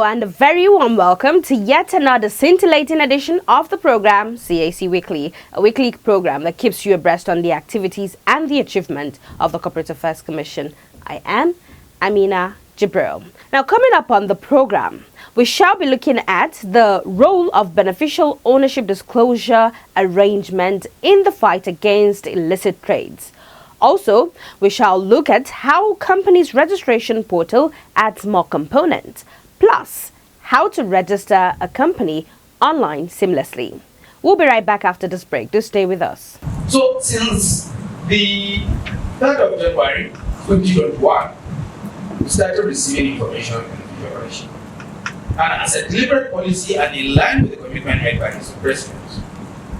and a very warm welcome to yet another scintillating edition of the program CAC Weekly, a weekly program that keeps you abreast on the activities and the achievement of the Corporate Affairs Commission. I am Amina Jibril. Now, coming up on the program, we shall be looking at the role of beneficial ownership disclosure arrangement in the fight against illicit trades. Also, we shall look at how companies' registration portal adds more components, plus how to register a company online seamlessly. We'll be right back after this break. Do stay with us. So, since the 3rd of January 2021, we started receiving information on configuration. And as a deliberate policy and in line with the commitment made by Mr. President,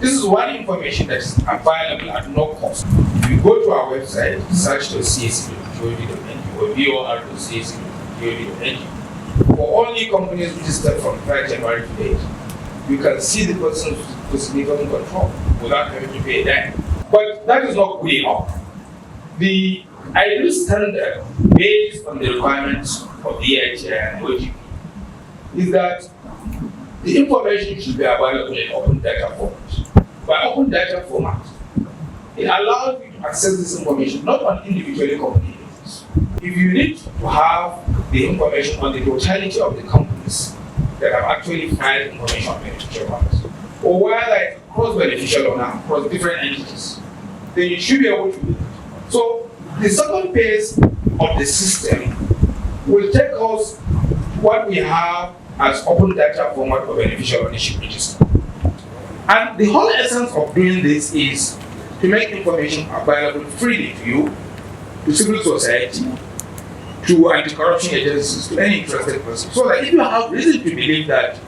this is one information that is available at no cost. If you go to our website, search the cac.gov.ng or bor.cac.gov.ng. For only companies registered from 3rd January to date, you can see the persons with significant control without having to pay them. But that is not good enough. The ideal standard based on the requirements of DHA and OGP is that the information should be available in open data format. By open data format, it allows you to access this information not on individually company basis. If you need to have the information on the totality of the companies that have actually filed information on beneficial owners, or whether it's cross-beneficial owner across different entities, then you should be able to do it. So the second phase of the system will take us what we have as open data format for beneficial ownership register. And the whole essence of doing this is to make information available freely to you, to civil society, to anti-corruption agencies, to any interested person. So that if you have reason to believe that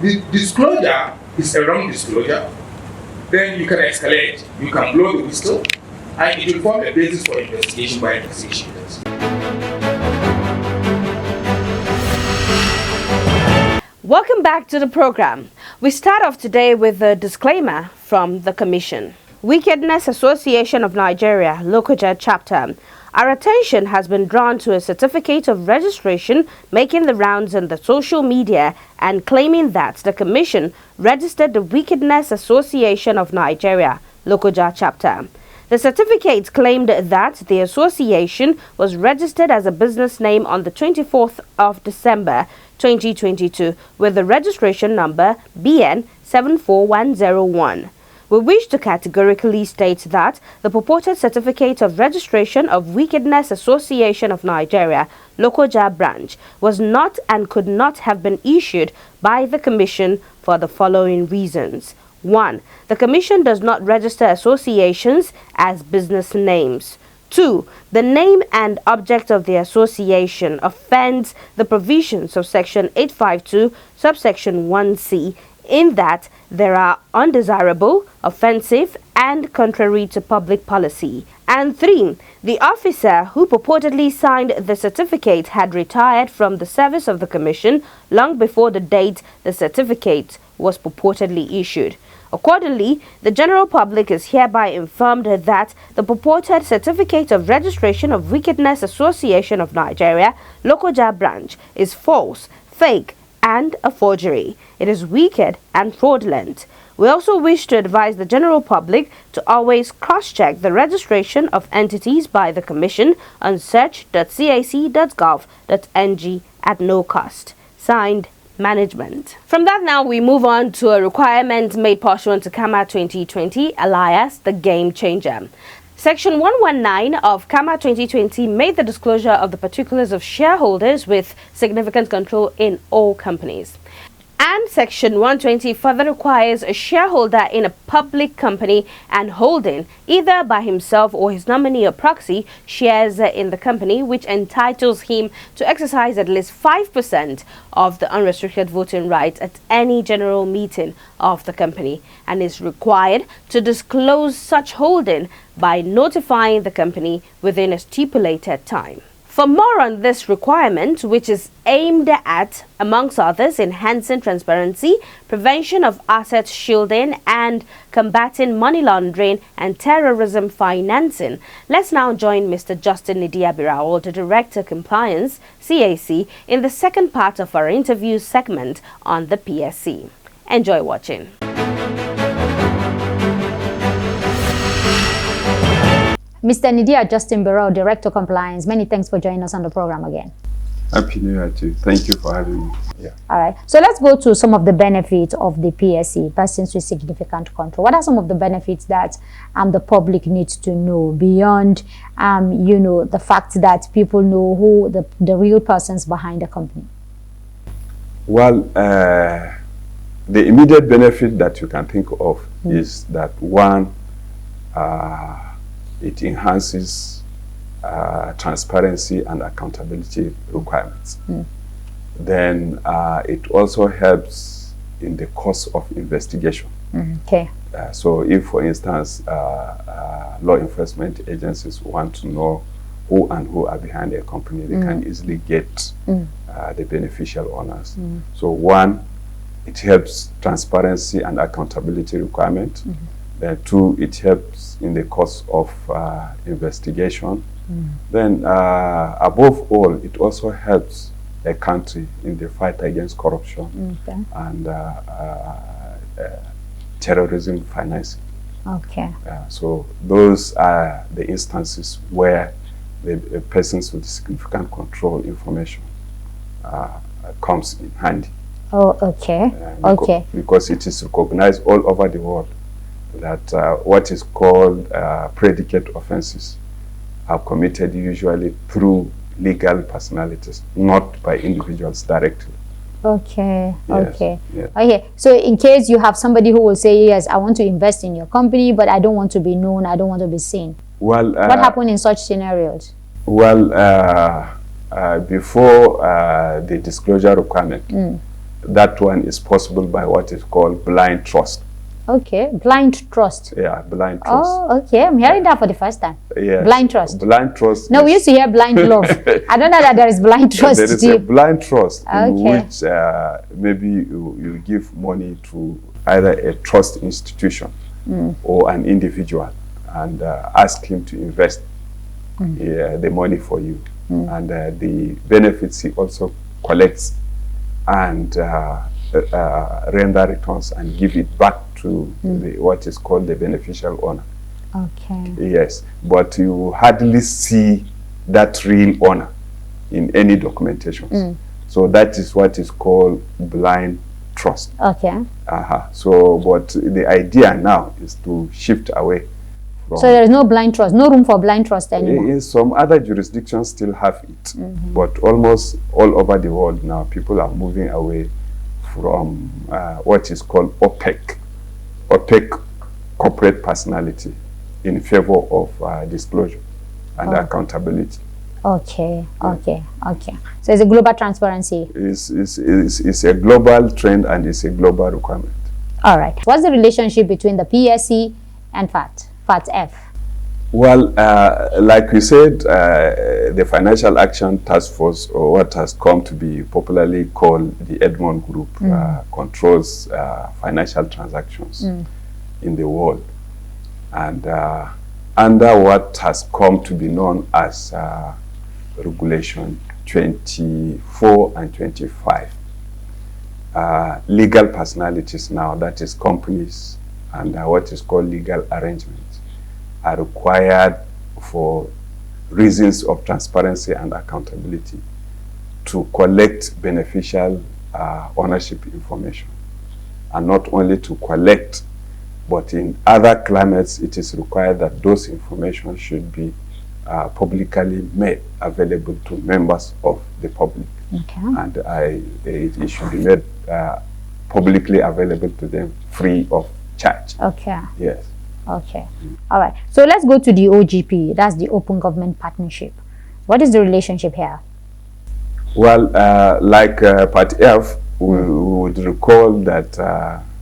the disclosure is a wrong disclosure, then you can escalate, you can blow the whistle, and it will form a basis for investigation by investigation agencies. Welcome back to the program. We start off today with a disclaimer from the Commission. Wickedness Association of Nigeria, Lokoja chapter. Our attention has been drawn to a certificate of registration making the rounds in the social media and claiming that the Commission registered the Wickedness Association of Nigeria, Lokoja chapter. The certificate claimed that the association was registered as a business name on the 24th of December 2022 with the registration number BN 74101. We wish to categorically state that the purported certificate of registration of Wickedness Association of Nigeria, Lokoja branch, was not and could not have been issued by the Commission for the following reasons. 1. The Commission does not register associations as business names. 2. The name and object of the association offends the provisions of Section 852, subsection 1c, in that they are undesirable, offensive, and contrary to public policy. And 3. The officer who purportedly signed the certificate had retired from the service of the Commission long before the date the certificate was purportedly issued. Accordingly, the general public is hereby informed that the purported certificate of registration of Wickedness Association of Nigeria, Lokoja branch, is false, fake, and a forgery. It is wicked and fraudulent. We also wish to advise the general public to always cross-check the registration of entities by the Commission on search.cac.gov.ng at no cost. Signed, Management. From that now, we move on to a requirement made pursuant to CAMA 2020, alias the Game Changer. Section 119 of CAMA 2020 made the disclosure of the particulars of shareholders with significant control in all companies. And Section 120 further requires a shareholder in a public company and holding, either by himself or his nominee or proxy, shares in the company, which entitles him to exercise at least 5% of the unrestricted voting rights at any general meeting of the company, and is required to disclose such holding by notifying the company within a stipulated time. For more on this requirement, which is aimed at, amongst others, enhancing transparency, prevention of asset shielding, and combating money laundering and terrorism financing, let's now join Mr. Justin Nidiabirawo, the Director Compliance, CAC, in the second part of our interview segment on the PSC. Enjoy watching. Mr. Nidia Justin Barrow, Director Compliance, many thanks for joining us on the program again. Happy New Year to you. Thank you for having me. Yeah. All right. So let's go to some of the benefits of the PSC, Persons with Significant Control. What are some of the benefits that the public needs to know beyond, the fact that people know who the real persons behind the company? Well, the immediate benefit that you can think of is that one, it enhances transparency and accountability requirements. Then it also helps in the course of investigation. Okay. So if, for instance, law enforcement agencies want to know who are behind a company, they can easily get the beneficial owners. So one, it helps transparency and accountability requirement. Then two, it helps in the course of investigation. Then above all, it also helps a country in the fight against corruption and terrorism financing. Okay. So those are the instances where the persons with significant control information comes in handy. Oh, okay. Because it is recognized all over the world that what is called predicate offenses are committed usually through legal personalities, not by individuals directly. Okay, Yes, okay. yes. Okay, so in case you have somebody who will say, yes, I want to invest in your company, but I don't want to be known, I don't want to be seen. Well, what happened in such scenarios? Well, before the disclosure requirement, that one is possible by what is called blind trust. Okay, blind trust. Yeah, blind trust. Oh, okay. I'm hearing that for the first time. Yes. Blind trust. Blind trust. No, we used to hear blind love. I don't know that there is blind trust. There is a blind trust in Okay. which maybe you give money to either a trust institution or an individual and ask him to invest the money for you. And the benefits he also collects and render returns and give it back to what is called the beneficial owner. Okay. Yes, but you hardly see that real owner in any documentation. So that is what is called blind trust. Okay. So, but the idea now is to shift away from. So there is no blind trust, no room for blind trust anymore. In some other jurisdictions still have it, but almost all over the world now, people are moving away from what is called opaque corporate personality in favor of disclosure and accountability. Okay. So it's a global transparency. It's a global trend and it's a global requirement. All right. What's the relationship between the PSC and FATF? Well, like we said, the Financial Action Task Force, or what has come to be popularly called the Edmond Group, controls financial transactions in the world. And under what has come to be known as Regulation 24 and 25, legal personalities now, that is companies, and what is called legal arrangements, are required for reasons of transparency and accountability to collect beneficial ownership information. And not only to collect, but in other climates, it is required that those information should be publicly made available to members of the public. Okay. And it should be made publicly available to them free of charge. Okay. Yes. Okay. All right. So let's go to the OGP. That's the Open Government Partnership. What is the relationship here? Well, like Part F, we would recall that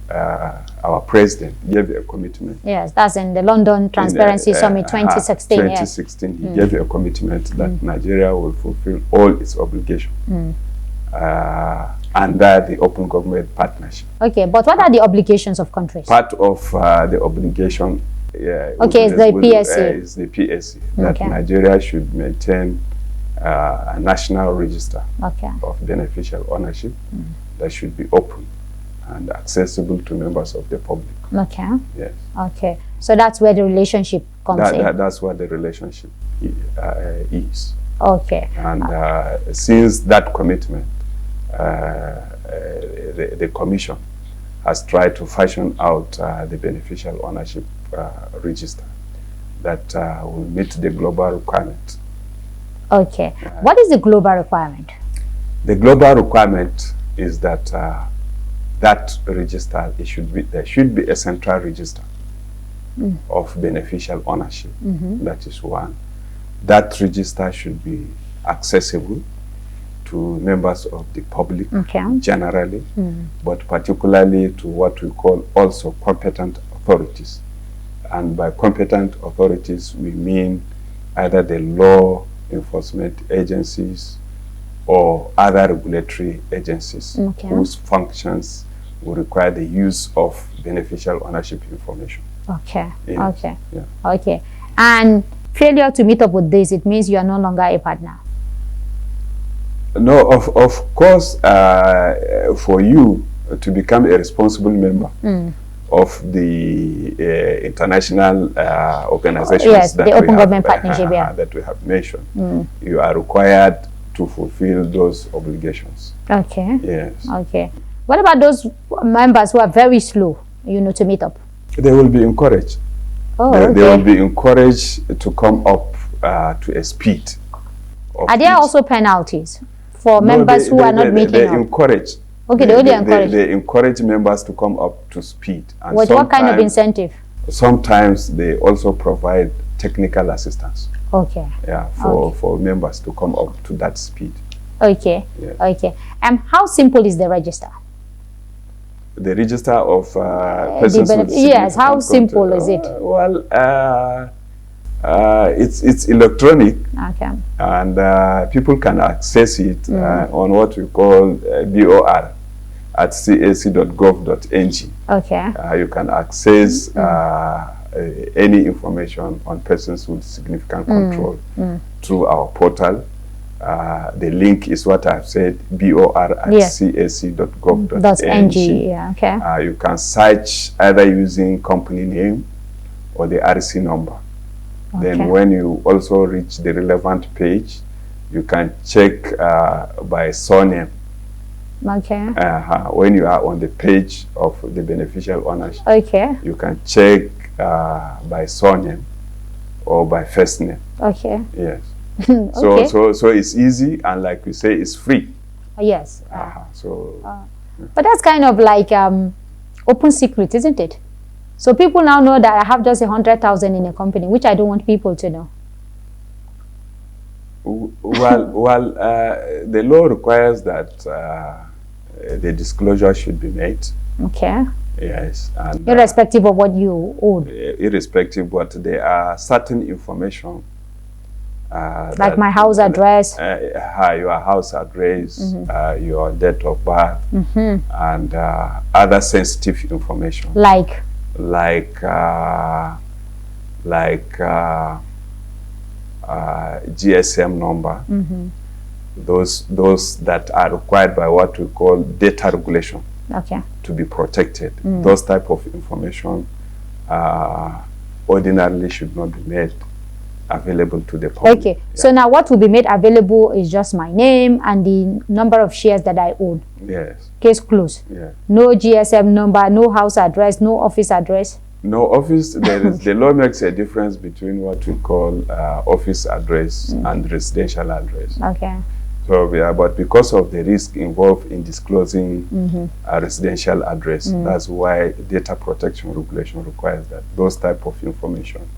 our president gave a commitment. Yes, that's in the London Transparency Summit 2016. 2016, he gave a commitment that Nigeria will fulfill all its obligations under the Open Government Partnership. Okay, but what are the obligations of countries? Part of the obligation is the PSC. Is the PSC, that Nigeria should maintain a national register of beneficial ownership that should be open and accessible to members of the public. Okay. Yes. Okay. So that's where the relationship comes in. That's what the relationship is. Okay. And since that commitment, the Commission has tried to fashion out the beneficial ownership register that will meet the global requirement. Okay. What is the global requirement? The global requirement is that that register, there should be a central register of beneficial ownership. That is one. That register should be accessible to members of the public generally, but particularly to what we call also competent authorities. And by competent authorities, we mean either the law enforcement agencies or other regulatory agencies whose functions will require the use of beneficial ownership information. Okay. Yes. Okay. Yeah. Okay. And failure to meet up with this, it means you are no longer a partner. No, of course, for you to become a responsible member of the international organizations that the Open we Government Partnership that we have mentioned, you are required to fulfill those obligations. Okay. Yes. Okay. What about those members who are very slow, to meet up? They will be encouraged. Oh, they will be encouraged to come up to a speed. Are there also penalties for members who are not meeting up? They encourage. Okay, they only encourage. They encourage members to come up to speed. And what kind of incentive? Sometimes they also provide technical assistance. Okay. Yeah, for members to come up to that speed. Okay. Yeah. Okay. How simple is the register? The register of persons with yes, how simple is it? It's electronic. Okay. And people can access it on what we call BOR at cac.gov.ng. Okay. You can access any information on persons with significant control through our portal. The link is what I've said, BOR at cac.gov.ng. Yeah, okay. You can search either using company name or the RC number. Then when you also reach the relevant page, you can check by surname. Okay. When you are on the page of the beneficial ownership, you can check by surname or by first name. Okay. Yes. So it's easy, and like we say, it's free. Yes. But that's kind of like open secret, isn't it? So people now know that I have just 100,000 in a company, which I don't want people to know. Well, the law requires that the disclosure should be made. Okay. Yes. And, irrespective of what you own. Irrespective, but there are certain information. Like my house address. Your house address, your date of birth, and other sensitive information. Like GSM number. Those that are required by what we call data regulation. Okay. To be protected. Those type of information ordinarily should not be made available to the public. Okay. So now what will be made available is just my name and the number of shares that I own. Yes. Case closed. Yeah. No GSM number, no house address, no office address. No office. The law makes a difference between what we call office address and residential address. Okay. So but because of the risk involved in disclosing a residential address, that's why data protection regulation requires that those type of information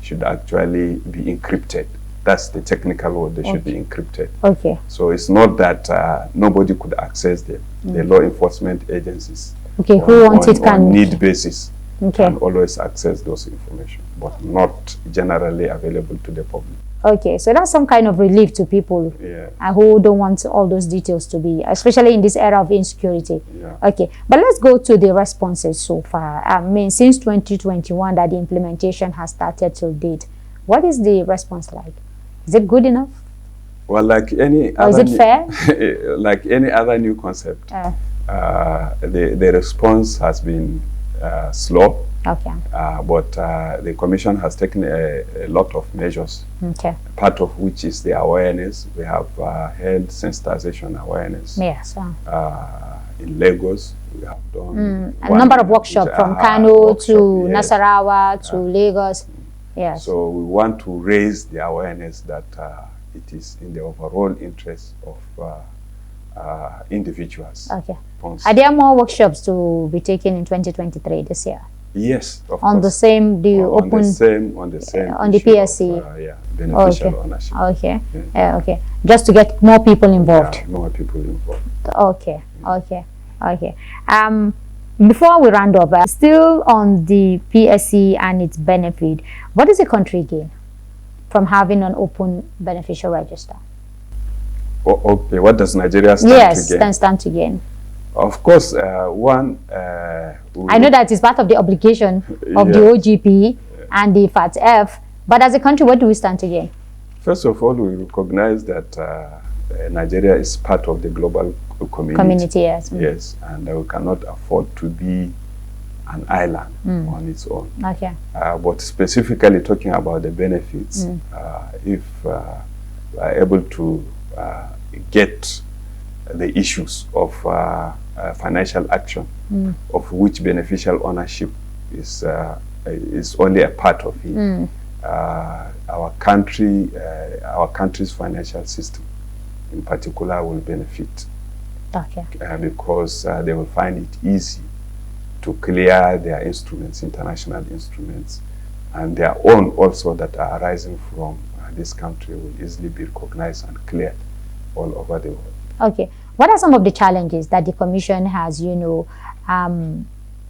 should actually be encrypted. That's the technical word. They should be encrypted. Okay. So it's not that nobody could access them. The law enforcement agencies Okay, who wants it can on need basis okay. can always access those information, but not generally available to the public. Okay, so that's some kind of relief to people who don't want all those details to be, especially in this era of insecurity. Yeah. Okay, but let's go to the responses so far. I mean, since 2021 that the implementation has started till date, what is the response like? Is it good enough? Well, like any or other is it fair? like any other new concept, the response has been slow. Okay. But the Commission has taken a lot of measures, okay. part of which is the awareness. We have held sensitization awareness. Yes. In Lagos, we have done a number of workshops from Kano to Nasarawa to Lagos. Yes. So we want to raise the awareness that it is in the overall interest of individuals. Okay. Are there more workshops to be taken in 2023 this year? Yes, of on course. The same, do you open on the same on the PSC? Of, beneficial ownership. Okay. Okay. Just to get more people involved. Yeah, more people involved. Okay. Okay. Okay. Before we round up, still on the PSC and its benefit, what does the country gain from having an open beneficial register? Okay. What does Nigeria stand to gain? Stand to gain. Of course, one. I know that is part of the obligation of the OGP and the FATF, but as a country, what do we stand to gain? First of all, we recognize that Nigeria is part of the global community. Yes. Yes, and we cannot afford to be an island on its own. Okay. But specifically talking about the benefits, if we are able to get the issues of financial action, of which beneficial ownership is only a part of it. Our country's financial system, in particular, will benefit. Okay. Because they will find it easy to clear their instruments, international instruments, and their own also that are arising from this country will easily be recognized and cleared all over the world. Okay. What are some of the challenges that the Commission has,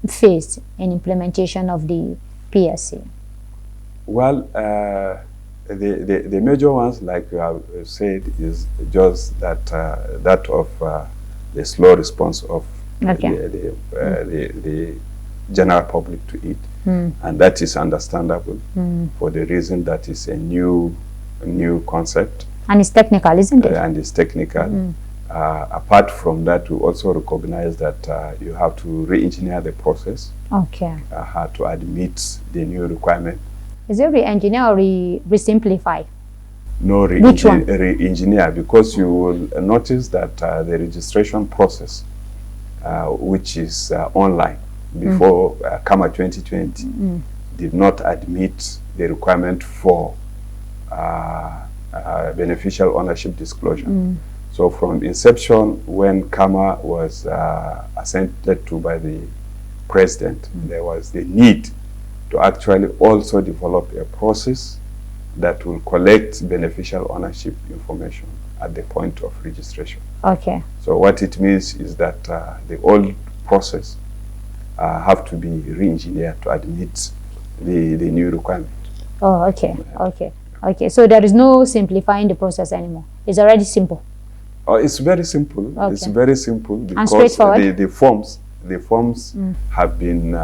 faced in implementation of the PSC? Well, the major ones, like you have said, is just that that of the slow response of the general public to it, and that is understandable for the reason that it's a new concept. And it's technical, isn't it? And it's technical. Apart from that, we also recognize that you have to re-engineer the process. Okay. To admit the new requirement. Is it re-engineer or re-simplify? No, re-engineer, because you will notice that the registration process, which is online before CAMA 2020, did not admit the requirement for beneficial ownership disclosure. So from inception, when CAMA was assented to by the president, there was the need to actually also develop a process that will collect beneficial ownership information at the point of registration. Okay. So what it means is that the old process have to be re-engineered to admit the new requirement. Oh, okay. Okay. Okay. So there is no simplifying the process anymore. It's already simple. Oh, it's very simple. Okay. It's very simple because and straightforward. The forms have been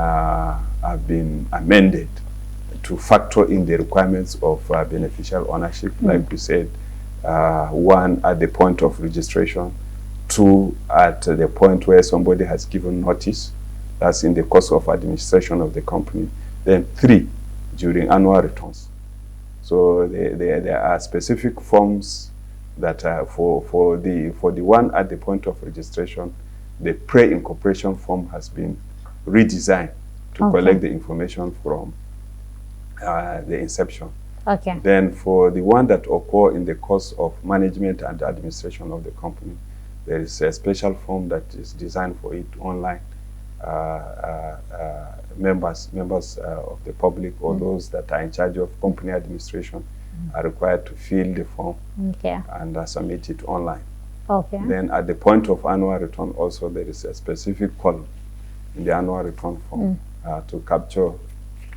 amended to factor in the requirements of beneficial ownership, like we said, one at the point of registration, two at the point where somebody has given notice, that's in the course of administration of the company, then three during annual returns. So there are specific forms that for the one at the point of registration, the pre-incorporation form has been redesigned to collect the information from the inception. Okay. Then for the one that occur in the course of management and administration of the company, there is a special form that is designed for it online. Members of the public or those that are in charge of company administration are required to fill the form and submit it online. Okay. Then at the point of annual return also there is a specific column in the annual return form to capture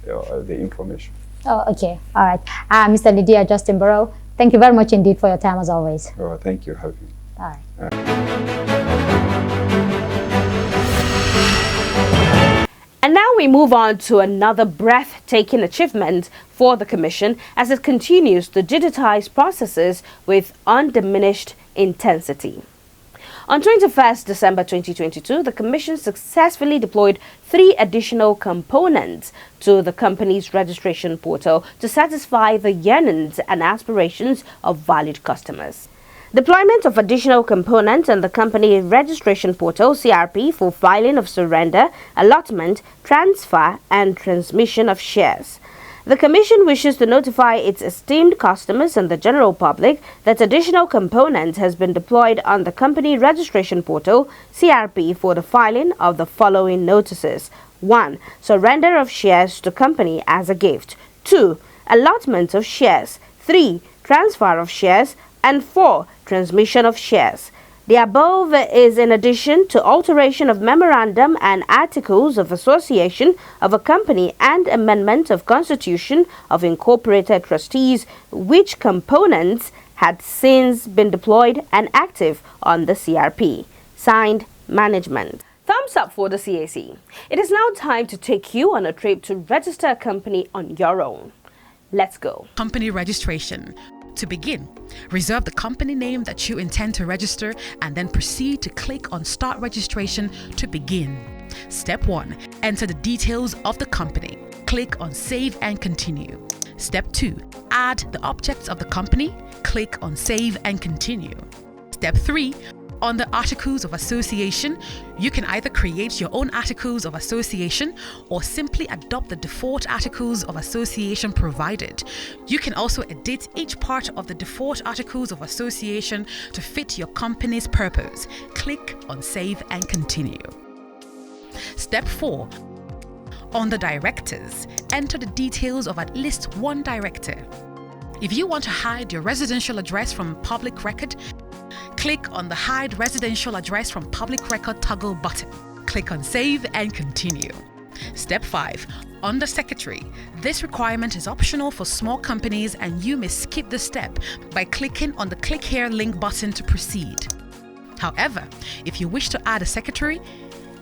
the information. Oh, okay. All right. Mr. Lydia Justin Burrow, thank you very much indeed for your time as always. Oh, thank you, Harvey. All right. And now we move on to another breathtaking achievement for the Commission as it continues to digitize processes with undiminished intensity. On 21st December 2022, the Commission successfully deployed 3 additional components to the company's registration portal to satisfy the yearnings and aspirations of valued customers. Deployment of additional components on the company registration portal CRP for filing of surrender, allotment, transfer and transmission of shares. The Commission wishes to notify its esteemed customers and the general public that additional component has been deployed on the company registration portal CRP for the filing of the following notices. 1. Surrender of shares to company as a gift. 2. Allotment of shares. 3. Transfer of shares. And 4. Transmission of shares. The above is in addition to alteration of memorandum and articles of association of a company and amendment of constitution of incorporated trustees, which components had since been deployed and active on the CRP. Signed, Management. Thumbs up for the CAC. It is now time to take you on a trip to register a company on your own. Let's go. Company registration. To begin, reserve the company name that you intend to register and then proceed to click on Start Registration to begin. Step 1. Enter the details of the company. Click on Save and Continue. Step 2. Add the objects of the company. Click on Save and Continue. Step 3. On the Articles of Association, you can either create your own Articles of Association or simply adopt the default Articles of Association provided. You can also edit each part of the default Articles of Association to fit your company's purpose. Click on Save and Continue. Step 4. On the Directors, enter the details of at least one director. If you want to hide your residential address from public record, click on the Hide Residential Address from Public Record toggle button. Click on Save and Continue. Step 5. On the Secretary. This requirement is optional for small companies and you may skip this step by clicking on the Click Here link button to proceed. However, if you wish to add a secretary,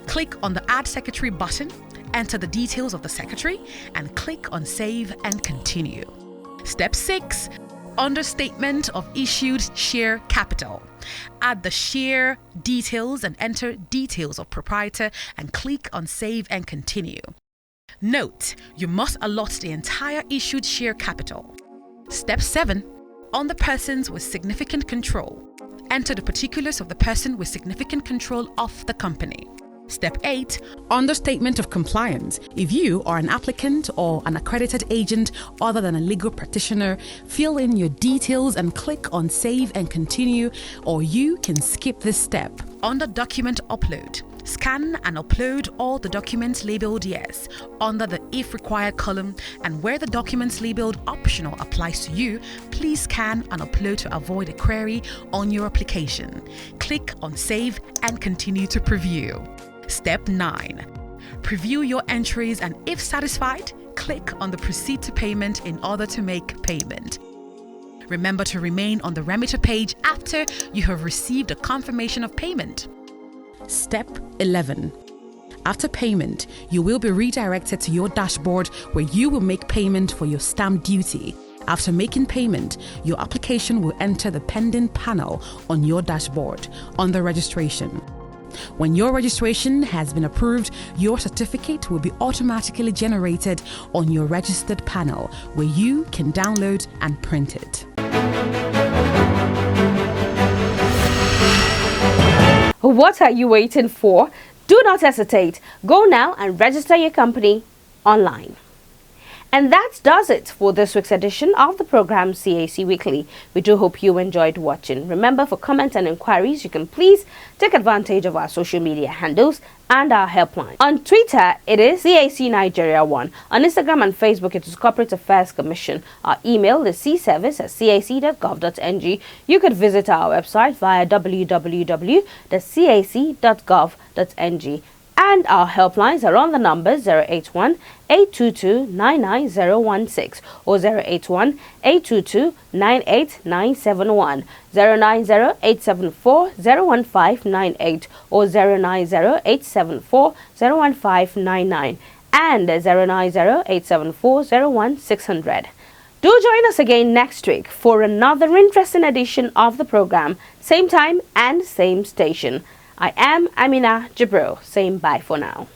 click on the Add Secretary button, enter the details of the secretary, and click on Save and Continue. Step 6. Under Statement of Issued Share Capital. Add the share details and enter details of proprietor and click on Save and Continue. Note, you must allot the entire issued share capital. Step 7. On the Persons with Significant Control. Enter the particulars of the person with significant control of the company. Step 8. On the Statement of Compliance. If you are an applicant or an accredited agent other than a legal practitioner, fill in your details and click on Save and Continue, or you can skip this step. On the Document Upload. Scan and upload all the documents labeled Yes under the If Required column, and where the documents labeled Optional applies to you, please scan and upload to avoid a query on your application. Click on Save and Continue to preview. Step 9. Preview your entries and if satisfied, click on the Proceed to Payment in order to make payment. Remember to remain on the remitter page after you have received a confirmation of payment. Step 11. After payment, you will be redirected to your dashboard where you will make payment for your stamp duty. After making payment, your application will enter the pending panel on your dashboard under registration. When your registration has been approved, your certificate will be automatically generated on your registered panel where you can download and print it. What are you waiting for? Do not hesitate. Go now and register your company online. And that does it for this week's edition of the program CAC Weekly. We do hope you enjoyed watching. Remember, for comments and inquiries, you can please take advantage of our social media handles and our helpline. On Twitter, it is CAC Nigeria 1. On Instagram and Facebook, it is Corporate Affairs Commission. Our email is cservice@cac.gov.ng. You could visit our website via www.cac.gov.ng. And our helplines are on the numbers 081-822-99016 or 081-822-98971, 090-874-01598 or 090-874-01599 and 090-874-01600. Do join us again next week for another interesting edition of the program, same time and same station. I am Amina Jibril, saying bye for now.